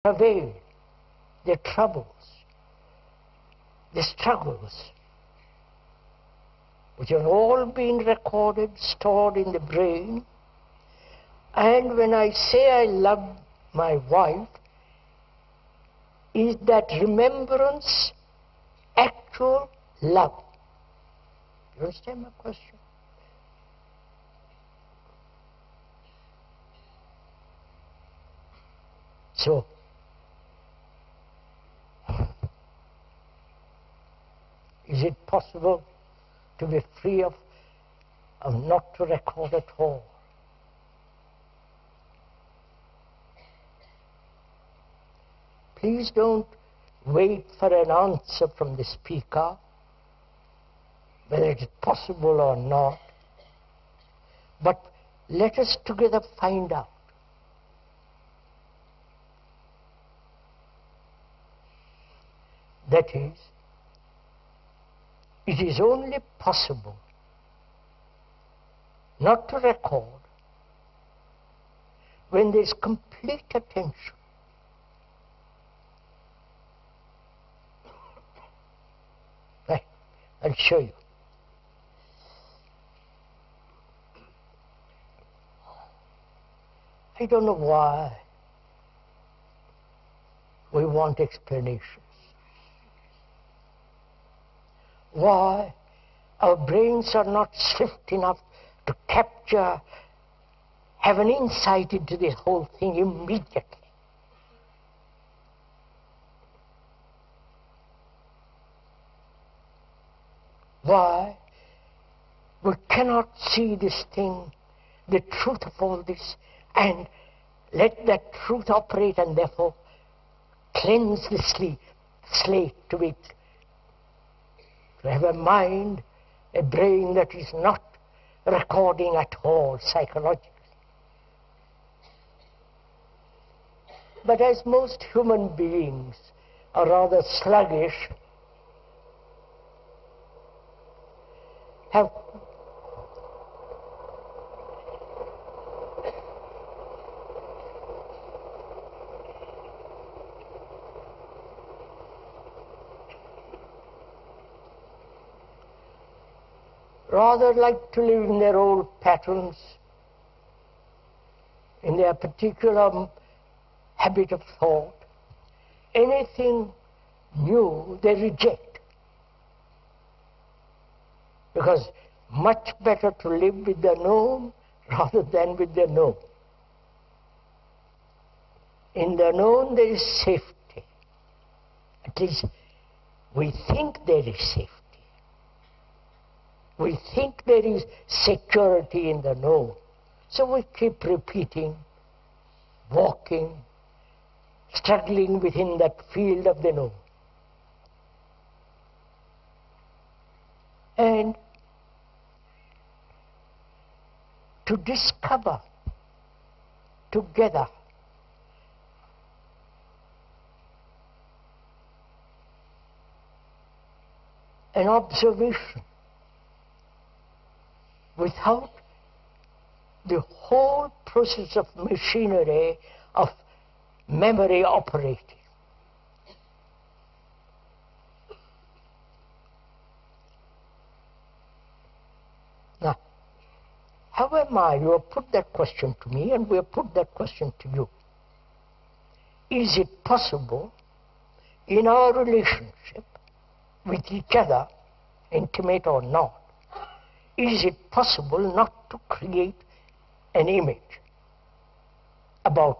travail, their troubles, their struggles, which have all been recorded, stored in the brain. And when I say I love my wife, is that remembrance actual love? You understand my question? So, is it possible to be free of not to record at all? Please don't wait for an answer from the speaker, whether it is possible or not, but let us together find out. That is, it is only possible not to record when there is complete attention. Right? I'll show you. I don't know why we want explanations. Why our brains are not swift enough to capture, have an insight into this whole thing immediately. Why we cannot see this thing, the truth of all this, and let that truth operate and therefore cleanse the slate to be, to have a mind, a brain that is not recording at all psychologically. But as most human beings are rather sluggish, have rather like to live in their old patterns, in their particular habit of thought. Anything new they reject, because much better to live with the known rather than with the known. In the known there is safety. At least we think there is safety. We think there is security in the known. So we keep repeating, walking, struggling within that field of the known. And to discover together an observation without the whole process of machinery of memory operating. Now, how am I? You have put that question to me, and we have put that question to you. Is it possible in our relationship with each other, intimate or not, is it possible not to create an image about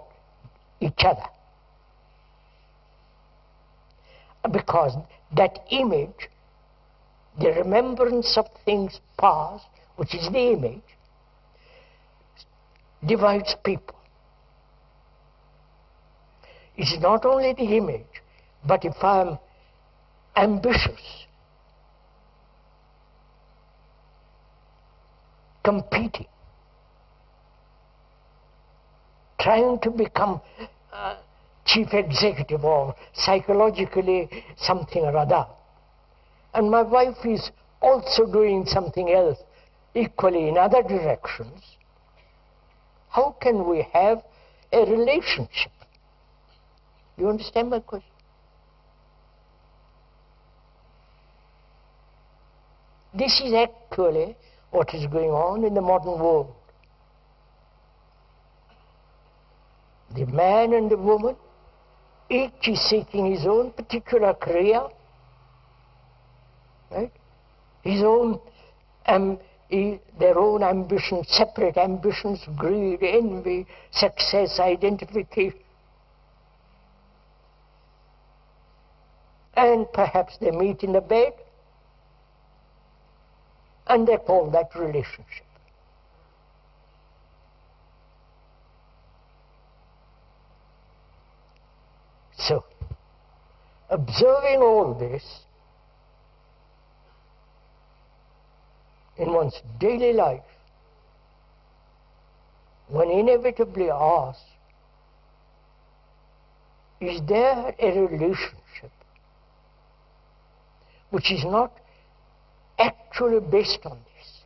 each other? Because that image, the remembrance of things past, which is the image, divides people. It's not only the image, but if I'm ambitious, competing, trying to become chief executive or psychologically something or other, and my wife is also doing something else equally in other directions, how can we have a relationship? You understand my question? This is actually what is going on in the modern world. The man and the woman, each is seeking his own particular career, right? His own, their own ambitions, separate ambitions, greed, envy, success, identification. And perhaps they meet in the bed, and they call that relationship. So, observing all this in one's daily life, one inevitably asks, is there a relationship which is not actually based on this?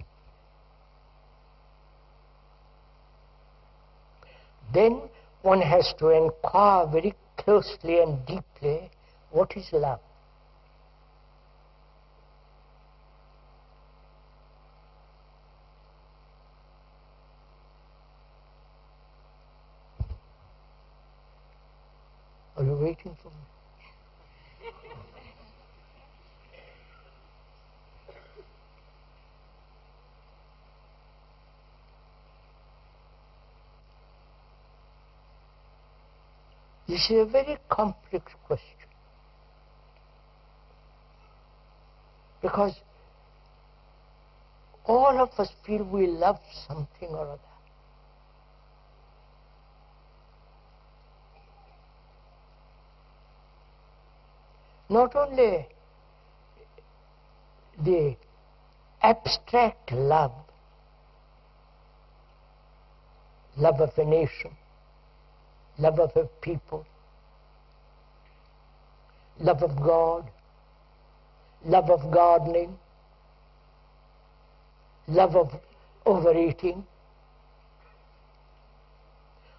Then one has to inquire very closely and deeply, what is love? Are you waiting for me? This is a very complex question, because all of us feel we love something or other. Not only the abstract love, love of a nation, love of a people, love of God, love of gardening, love of overeating.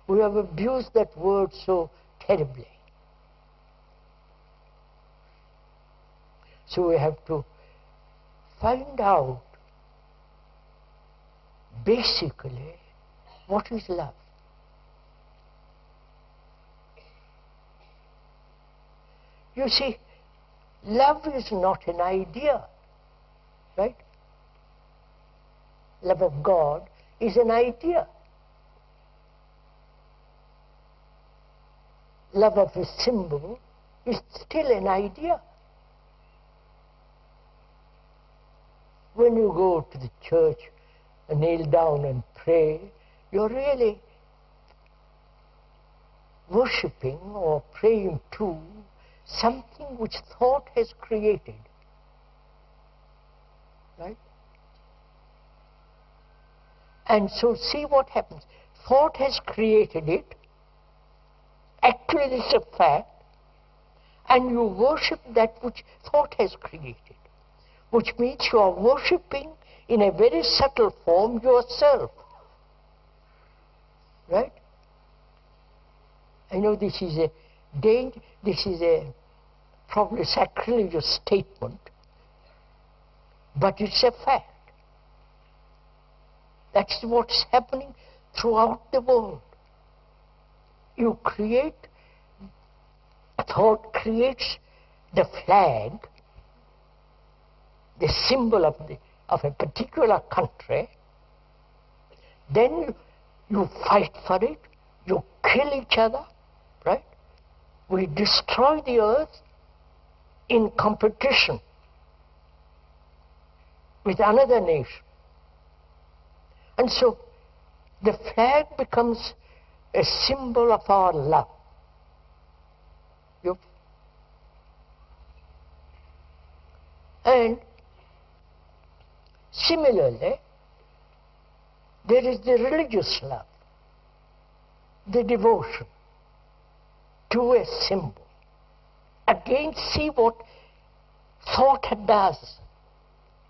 We have abused that word so terribly. So we have to find out basically what is love. You see, love is not an idea, right? Love of God is an idea. Love of a symbol is still an idea. When you go to the church and kneel down and pray, you're really worshipping or praying to something which thought has created, right? And so see what happens. Thought has created it. Actually, it's a fact. And you worship that which thought has created, which means you are worshipping in a very subtle form yourself, right? I know this is a probably sacrilegious statement, but it's a fact. That's what's happening throughout the world. You create, thought creates the flag, the symbol of a particular country, then you fight for it, you kill each other, right? We destroy the earth in competition with another nation. And so the flag becomes a symbol of our love. And similarly, there is the religious love, the devotion to a symbol. Again, see what thought does.